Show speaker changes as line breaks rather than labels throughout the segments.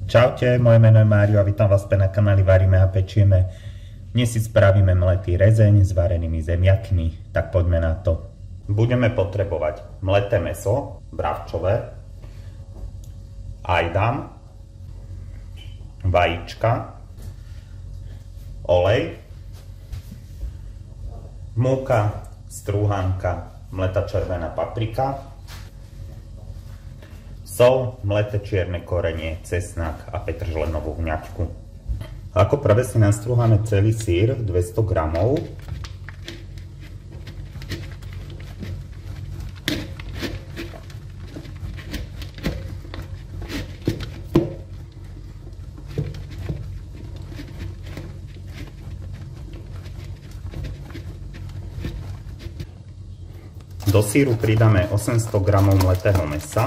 Čaute, moje meno je Mário a vítam vás na kanáli Varíme a pečieme. Dnes si spravíme mletý rezeň s varenými zemiakmi, tak poďme na to. Budeme potrebovať mleté mäso, bravčové, ajdam, vajíčka, olej, múka, strúhanka, mletá červená paprika, sol, mleté čierne korenie, cesnak a petržlenovú hňaďku. Ako prvé si nastrúhame celý syr 200 g. Do syru pridáme 800 g mletého mäsa.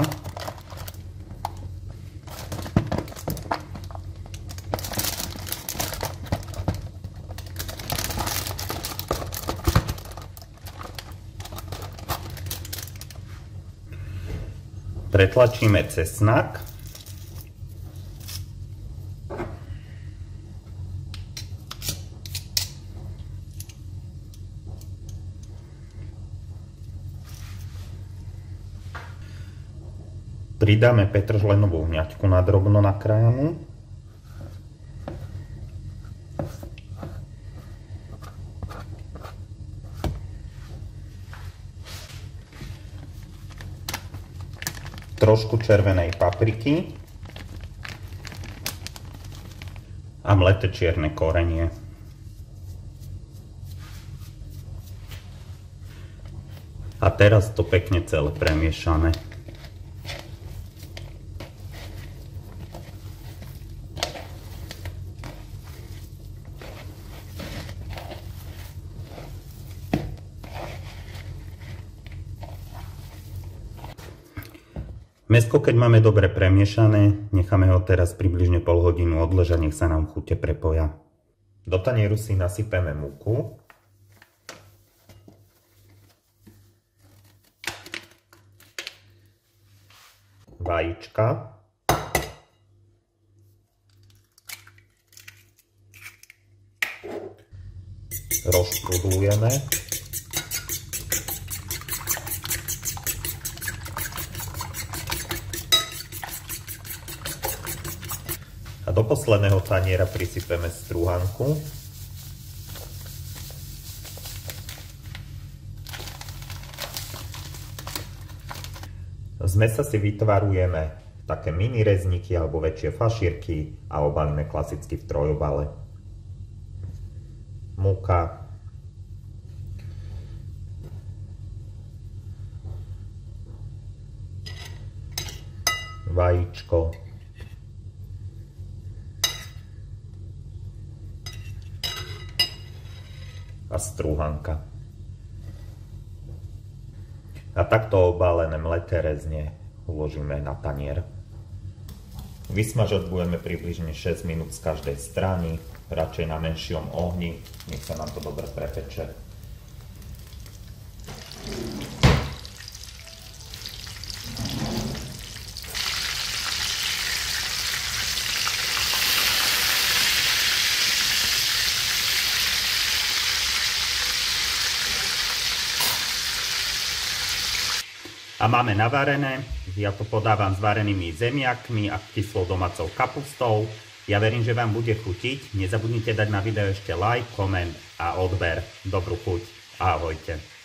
Pretlačíme cesnak. Pridáme petržlenovú hňaďku na drobno nakrájanú. Trošku červenej papriky a mleté čierne korenie. A teraz to pekne celé premiešame. Mäsko, keď máme dobre premiešané, necháme ho teraz približne pol hodinu odležať, nech sa nám chute prepoja. Do tanieru si nasypeme múku. Vajíčka. Rozštrudlujeme. A do posledného taniera prisypeme strúhanku. Z mäsa si vytvarujeme také mini rezníky alebo väčšie fašírky a obalíme klasicky v trojobale. Múka, vajíčko, a strúhanka. A takto obálené mleté rezne uložíme na tanier. Vysmažať budeme približne 6 minút z každej strany, radšej na menšom ohni, nech sa nám to dobre prepeče. A máme navarené, ja to podávam s varenými zemiakmi a kyslou domácou kapustou. Ja verím, že vám bude chutiť. Nezabudnite dať na video ešte like, koment a odber. Dobrú chuť. Ahojte.